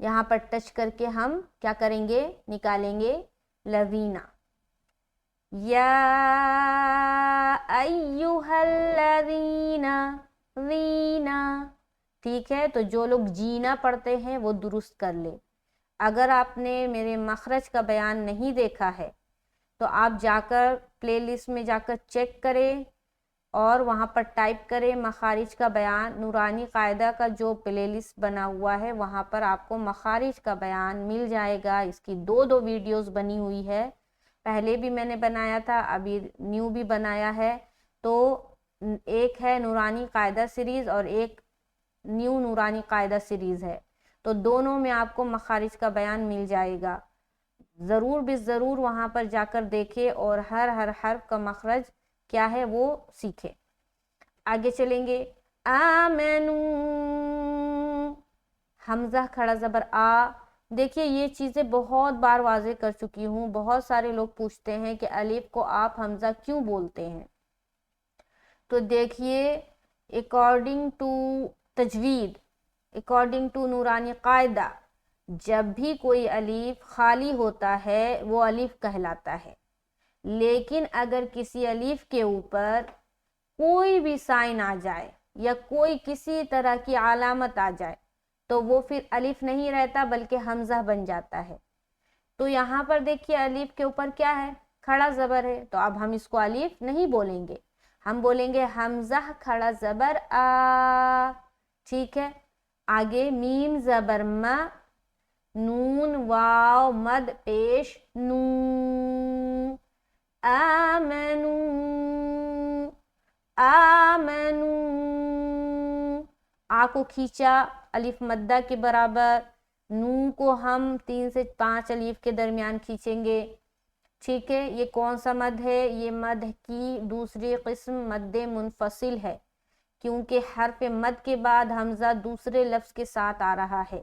یہاں پر ٹچ کر کے ہم کیا کریں گے؟ نکالیں گے لذینا. یا ایہا الذین ذینا. ٹھیک ہے، تو جو لوگ جینا پڑھتے ہیں وہ درست کر لے. اگر آپ نے میرے مخرج کا بیان نہیں دیکھا ہے تو آپ جا کر پلے لسٹ میں جا کر چیک کریں اور وہاں پر ٹائپ کریں مخارج کا بیان. نورانی قاعدہ کا جو پلے لسٹ بنا ہوا ہے وہاں پر آپ کو مخارج کا بیان مل جائے گا. اس کی دو ویڈیوز بنی ہوئی ہے، پہلے بھی میں نے بنایا تھا، ابھی نیو بھی بنایا ہے. تو ایک ہے نورانی قاعدہ سیریز اور ایک نیو نورانی قاعدہ سیریز ہے، تو دونوں میں آپ کو مخارج کا بیان مل جائے گا. ضرور بھی ضرور وہاں پر جا کر دیکھے اور ہر حرف کا مخرج کیا ہے وہ سیکھے. آگے چلیں گے. آمنو، حمزہ کھڑا زبر آ. دیکھیے یہ چیزیں بہت بار واضح کر چکی ہوں. بہت سارے لوگ پوچھتے ہیں کہ الف کو آپ حمزہ کیوں بولتے ہیں. تو دیکھیے اکارڈنگ ٹو تجوید، اکارڈنگ ٹو نورانی قاعدہ، جب بھی کوئی الف خالی ہوتا ہے وہ الف کہلاتا ہے. لیکن اگر کسی الف کے اوپر کوئی بھی سائن آ جائے یا کوئی کسی طرح کی علامت آ جائے تو وہ پھر الف نہیں رہتا بلکہ حمزہ بن جاتا ہے. تو یہاں پر دیکھیے الف کے اوپر کیا ہے؟ کھڑا زبر ہے. تو اب ہم اس کو الف نہیں بولیں گے، ہم بولیں گے حمزہ کھڑا زبر آ. ٹھیک ہے. آگے میم زبر ما، نون واو مد پیش نو. آمنو، آمنو. آ کو کھینچا الف مدہ کے برابر. نون کو ہم 3 سے 5 الف کے درمیان کھینچیں گے. ٹھیک ہے. یہ کون سا مد ہے؟ یہ مد کی دوسری قسم مد منفصل ہے، کیونکہ حرف مد کے بعد حمزہ دوسرے لفظ کے ساتھ آ رہا ہے.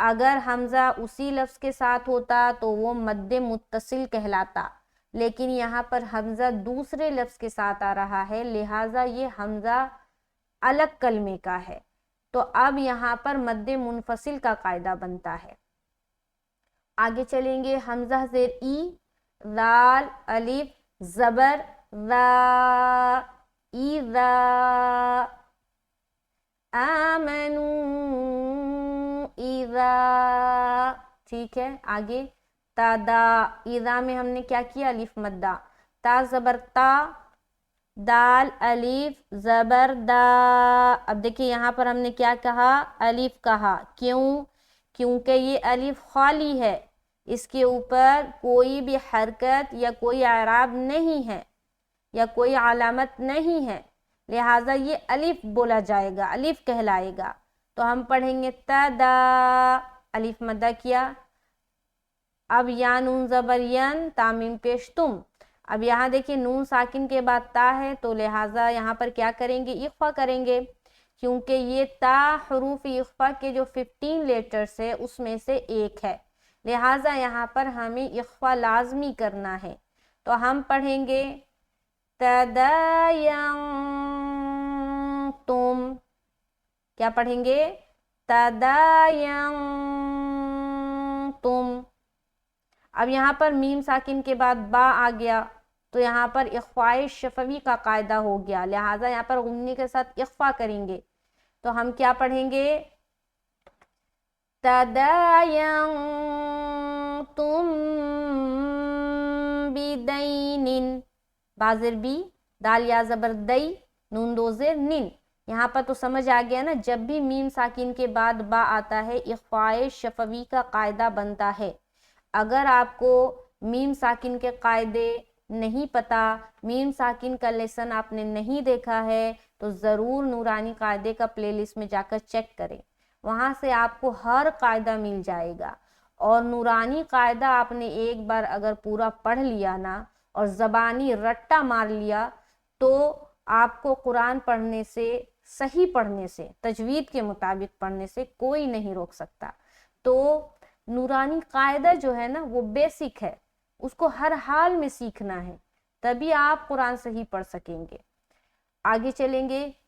اگر حمزہ اسی لفظ کے ساتھ ہوتا تو وہ مد متصل کہلاتا، لیکن یہاں پر حمزہ دوسرے لفظ کے ساتھ آ رہا ہے، لہٰذا یہ حمزہ الگ کلمے کا ہے. تو اب یہاں پر مد منفصل کا قاعدہ بنتا ہے. آگے چلیں گے. حمزہ زیر ای، ذال الف زبر ذا، ایذا. آمنو ایذا. ٹھیک ہے. آگے تادا، ایذا میں ہم نے کیا کیا؟ الف مدہ. تا زبر تا، دال الف زبر دا. اب دیکھیے یہاں پر ہم نے کیا کہا؟ الف کہا. کیوں؟ کیونکہ یہ الف خالی ہے، اس کے اوپر کوئی بھی حرکت یا کوئی اعراب نہیں ہے یا کوئی علامت نہیں ہے، لہٰذا یہ الف بولا جائے گا، الف کہلائے گا. تو ہم پڑھیں گے تدا، الف مدہ کیا. اب یا نون زبر ین، تامیم پیش تم. اب یہاں دیکھیں نون ساکن کے بعد تا ہے تو لہٰذا یہاں پر کیا کریں گے؟ اخفا کریں گے، کیونکہ یہ تا حروف اخفا کے جو 15 لیٹرز ہے اس میں سے ایک ہے، لہٰذا یہاں پر ہمیں اخفا لازمی کرنا ہے. تو ہم پڑھیں گے تداینتم. کیا پڑھیں گے؟ تداینتم. اب یہاں پر میم ساکن کے بعد با آ گیا تو یہاں پر اخفاء شفوی کا قاعدہ ہو گیا، لہٰذا یہاں پر غنی کے ساتھ اخفا کریں گے. تو ہم کیا پڑھیں گے؟ تداینتم بدین، بازر بی، دال یا زبر دئی، نون دو زیر نن. یہاں پر تو سمجھ آ گیا نا، جب بھی میم ساکن کے بعد با آتا ہے اخفاء شفوی کا قاعدہ بنتا ہے. اگر آپ کو میم ساکن کے قاعدے نہیں پتا، میم ساکن کا لیسن آپ نے نہیں دیکھا ہے تو ضرور نورانی قاعدے کا پلے لسٹ میں جا کر چیک کریں، وہاں سے آپ کو ہر قاعدہ مل جائے گا. اور نورانی قاعدہ آپ نے ایک بار اگر پورا پڑھ لیا نا اور زبانی رٹا مار لیا تو آپ کو قرآن پڑھنے سے، صحیح پڑھنے سے، تجوید کے مطابق پڑھنے سے کوئی نہیں روک سکتا. تو نورانی قاعدہ جو ہے نا وہ بیسک ہے، اس کو ہر حال میں سیکھنا ہے، تبھی آپ قرآن صحیح پڑھ سکیں گے. آگے چلیں گے.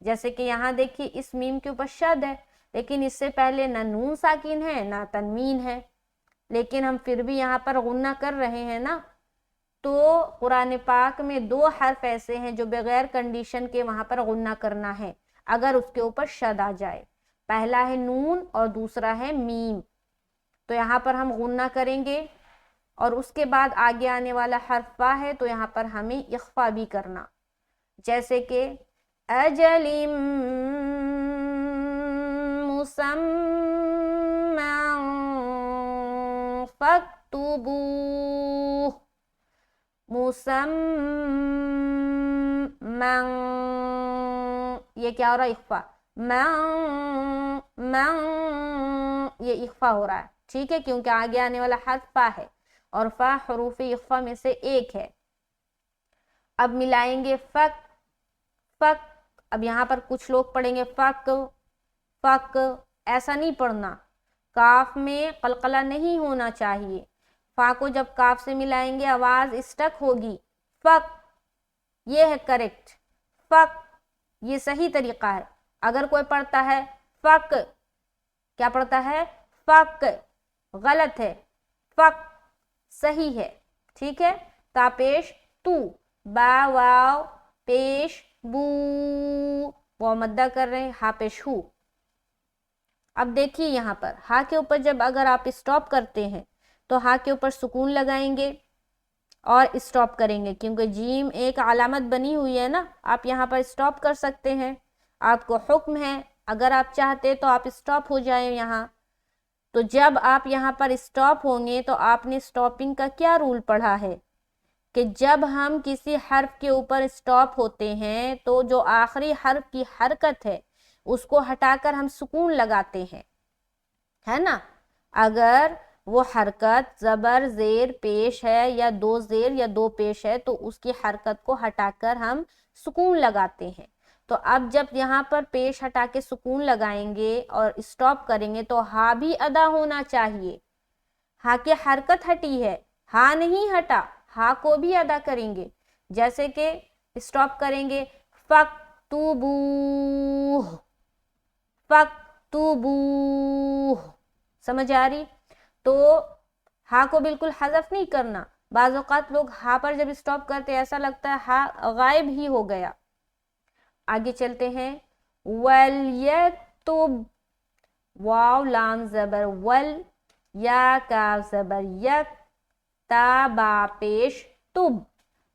جیسے کہ یہاں دیکھیے اس میم کے اوپر شد ہے، لیکن اس سے پہلے نہ نون ساکن ہے نہ تنوین ہے، لیکن ہم پھر بھی یہاں پر غنہ کر رہے ہیں نا۔ تو قرآن پاک میں 2 حرف ایسے ہیں جو بغیر کنڈیشن کے وہاں پر غنہ کرنا ہے اگر اس کے اوپر شد آ جائے، پہلا ہے نون اور دوسرا ہے میم۔ تو یہاں پر ہم غنہ کریں گے، اور اس کے بعد آگے آنے والا حرف فا ہے تو یہاں پر ہمیں اخفا بھی کرنا، جیسے کہ اجل مسمى فاكتبوه، مسمى، یہ کیا ہو رہا ہے؟ اخفا، من، یہ اخفا ہو رہا ہے، ٹھیک ہے، کیونکہ آگے آنے والا حرف فا ہے اور فا حروف اخفا میں سے ایک ہے۔ اب ملائیں گے فک، فک، اب یہاں پر کچھ لوگ پڑھیں گے فک، فک، ایسا نہیں پڑھنا، کاف میں قلقلہ نہیں ہونا چاہیے، فا کو جب کاف سے ملائیں گے آواز اسٹک ہوگی، فک، یہ ہے کریکٹ، فک، یہ صحیح طریقہ ہے۔ اگر کوئی پڑھتا ہے فک، کیا پڑھتا ہے؟ فک، غلط ہے، فک صحیح ہے، ٹھیک ہے۔ تا پیش تو، با واو پیش بو، وہ مدہ کر رہے ہیں، ہا پیش ہو۔ اب دیکھیے یہاں پر ہا کے اوپر جب اگر آپ اسٹاپ کرتے ہیں تو ہا کے اوپر سکون لگائیں گے اور اسٹاپ کریں گے، کیونکہ جیم ایک علامت بنی ہوئی ہے نا، آپ یہاں پر اسٹاپ کر سکتے ہیں، آپ کو حکم ہے، اگر آپ چاہتے تو آپ اسٹاپ ہو جائیں یہاں۔ تو جب آپ یہاں پر اسٹاپ ہوں گے تو آپ نے اسٹاپنگ کا کیا رول پڑھا ہے کہ جب ہم کسی حرف کے اوپر اسٹاپ ہوتے ہیں تو جو آخری حرف کی حرکت ہے اس کو ہٹا کر ہم سکون لگاتے ہیں، ہے نا۔ اگر وہ حرکت زبر زیر پیش ہے یا 2 زیر یا 2 پیش ہے تو اس کی حرکت کو ہٹا کر ہم سکون لگاتے ہیں۔ تو اب جب یہاں پر پیش ہٹا کے سکون لگائیں گے اور اسٹاپ کریں گے تو ہا بھی ادا ہونا چاہیے، ہا کی حرکت ہٹی ہے، ہا نہیں ہٹا، ہا کو بھی ادا کریں گے، جیسے کہ اسٹاپ کریں گے فَاكْتُبُوهُ، فَاكْتُبُوهُ، سمجھ آ رہی؟ تو ہا کو بالکل حذف نہیں کرنا، بعض اوقات لوگ ہا پر جب اسٹاپ کرتے ایسا لگتا ہے ہا غائب ہی ہو گیا۔ آگے چلتے ہیں، وَلْيَكْتُبْ، واو لام زبر ول، یا کاف زبر یک، تا با پیش تب،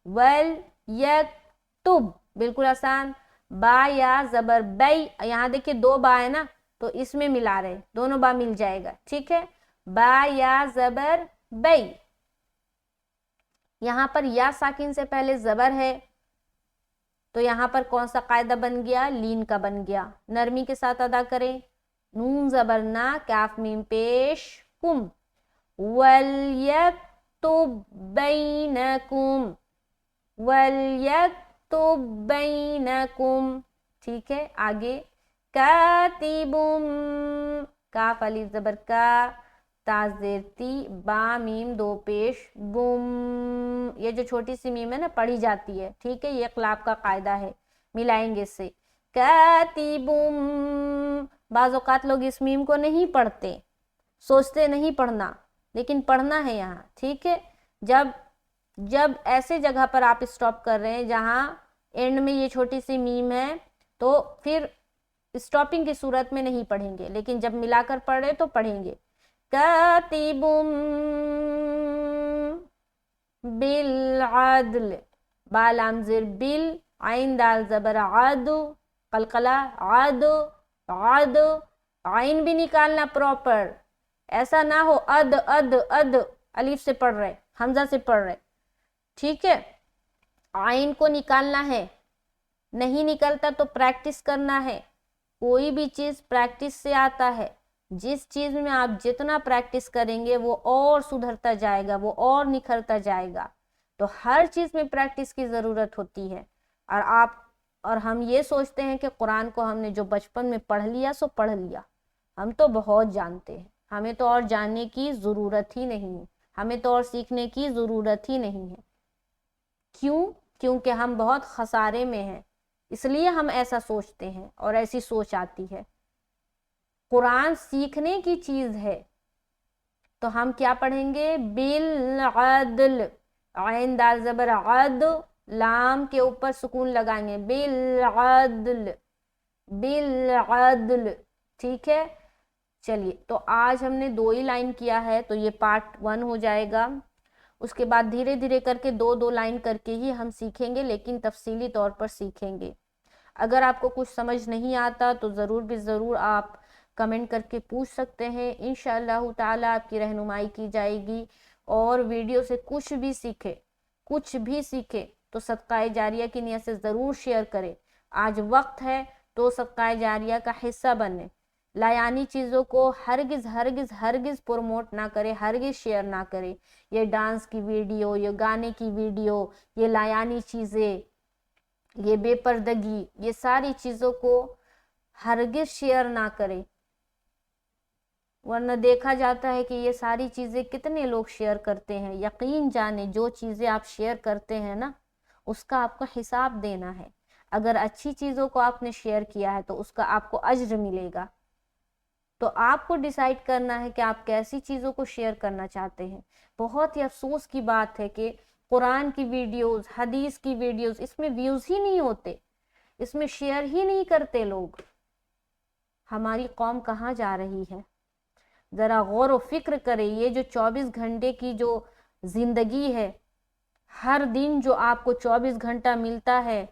وَلْيَكْتُبْ، بالکل آسان۔ با یا زبر بی، یہاں دیکھیں 2 با ہے نا تو اس میں ملا رہے، دونوں با مل جائے گا، ٹھیک ہے۔ با یا زبر بی، یہاں پر یا ساکن سے پہلے زبر ہے تو یہاں پر کون سا قاعدہ بن گیا؟ لین کا بن گیا، نرمی کے ساتھ ادا کریں، نون زبر نا، کاف میم پیش کم، وَلْيَكْتُبْ بَيْنَكُمْ، وَلْيَكْتُبْ بَيْنَكُمْ، ٹھیک ہے۔ آگے کاتبم، کاف الف زبر کا، تا زیر تی، با میم 2 پیش بم، یہ جو چھوٹی سی میم ہے نا پڑھی جاتی ہے، ٹھیک ہے، یہ اقلاب کا قاعدہ ہے، ملائیں گے اس سے، کاتبم۔ بعض اوقات لوگ اس میم کو نہیں پڑھتے، سوچتے نہیں پڑھنا، لیکن پڑھنا ہے یہاں، ٹھیک ہے۔ جب ایسے جگہ پر آپ اسٹاپ کر رہے ہیں جہاں اینڈ میں یہ چھوٹی سی میم ہے تو پھر اسٹاپنگ کی صورت میں نہیں پڑھیں گے، لیکن جب ملا کر پڑھ رہے تو پڑھیں گے، کاتبم بالعدل، با لام زیر بل، عین دال زبر عد، قلقلہ عد، عد، عین بھی نکالنا پراپر، ایسا نہ ہو اد اد اد، الف سے پڑھ رہے، حمزہ سے پڑھ رہے، ٹھیک ہے۔ عین کو نکالنا ہے، نہیں نکلتا تو پریکٹس کرنا ہے، کوئی بھی چیز پریکٹس سے آتا ہے، جس چیز میں آپ جتنا پریکٹس کریں گے وہ اور سدھرتا جائے گا، وہ اور نکھرتا جائے گا، تو ہر چیز میں پریکٹس کی ضرورت ہوتی ہے۔ اور ہم یہ سوچتے ہیں کہ قرآن کو ہم نے جو بچپن میں پڑھ لیا سو پڑھ لیا، ہم تو بہت جانتے ہیں، ہمیں تو اور جاننے کی ضرورت ہی نہیں ہے، ہمیں تو اور سیکھنے کی ضرورت ہی نہیں ہے۔ کیوں؟ کیونکہ ہم بہت خسارے میں ہیں، اس لیے ہم ایسا سوچتے ہیں اور ایسی سوچ آتی ہے۔ قرآن سیکھنے کی چیز ہے، تو ہم کیا پڑھیں گے؟ بالعدل، عین دال زبر عد، لام کے اوپر سکون لگائیں گے، بالعدل، بالعدل، ٹھیک ہے۔ چلیے، تو آج ہم نے 2 ہی لائن کیا ہے، تو یہ پارٹ 1 ہو جائے گا۔ اس کے بعد دھیرے دھیرے کر کے 2 لائن کر کے ہی ہم سیکھیں گے، لیکن تفصیلی طور پر سیکھیں گے۔ اگر آپ کو کچھ سمجھ نہیں آتا تو ضرور بھی ضرور آپ کمنٹ کر کے پوچھ سکتے ہیں، انشاءاللہ تعالی آپ کی رہنمائی کی جائے گی۔ اور ویڈیو سے کچھ بھی سیکھے تو صدقہ جاریہ کی نیت سے ضرور شیئر کرے۔ آج وقت ہے تو صدقہ جاریہ کا حصہ بننے۔ لایانی چیزوں کو ہرگز ہرگز ہرگز پروموٹ نہ کرے، ہرگز شیئر نہ کرے۔ یہ ڈانس کی ویڈیو، یہ گانے کی ویڈیو، یہ لایانی چیزیں، یہ بے پردگی، یہ ساری چیزوں کو ہرگز شیئر نہ کرے، ورنہ دیکھا جاتا ہے کہ یہ ساری چیزیں کتنے لوگ شیئر کرتے ہیں۔ یقین جانے جو چیزیں آپ شیئر کرتے ہیں نا، اس کا آپ کو حساب دینا ہے۔ اگر اچھی چیزوں کو آپ نے شیئر کیا ہے تو اس کا آپ کو اجر ملے گا۔ تو آپ کو ڈیسائیڈ کرنا ہے کہ آپ کیسی چیزوں کو شیئر کرنا چاہتے ہیں۔ بہت ہی افسوس کی بات ہے کہ قرآن کی ویڈیوز، حدیث کی ویڈیوز، اس میں ویوز ہی نہیں ہوتے، اس میں شیئر ہی نہیں کرتے لوگ۔ ہماری قوم کہاں جا رہی ہے؟ ذرا غور و فکر کریں۔ یہ جو 24 گھنٹے کی جو زندگی ہے، ہر دن جو آپ کو 24 گھنٹہ ملتا ہے،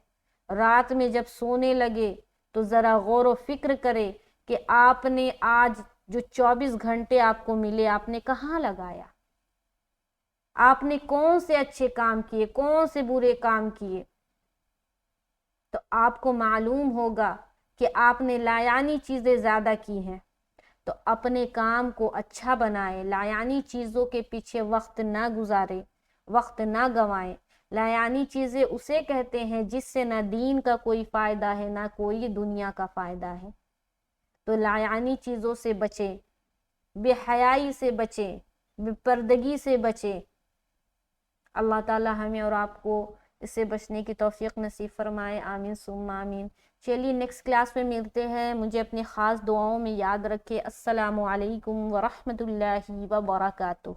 رات میں جب سونے لگے تو ذرا غور و فکر کرے کہ آپ نے آج جو 24 گھنٹے آپ کو ملے، آپ نے کہاں لگایا؟ آپ نے کون سے اچھے کام کیے، کون سے برے کام کیے؟ تو آپ کو معلوم ہوگا کہ آپ نے لایانی چیزیں زیادہ کی ہیں۔ تو اپنے کام کو اچھا بنائے، لایانی چیزوں کے پیچھے وقت نہ گزارے، وقت نہ گوائیں۔ لایانی چیزیں اسے کہتے ہیں جس سے نہ دین کا کوئی فائدہ ہے، نہ کوئی دنیا کا فائدہ ہے۔ تو لایانی چیزوں سے بچیں، بے حیائی سے بچیں، بے پردگی سے بچیں۔ اللہ تعالی ہمیں اور آپ کو اس سے بچنے کی توفیق نصیب فرمائے، آمین ثم آمین۔ چلیے نیکسٹ کلاس میں ملتے ہیں، مجھے اپنی خاص دعاؤں میں یاد رکھے۔ السلام علیکم ورحمۃ اللہ وبرکاتہ۔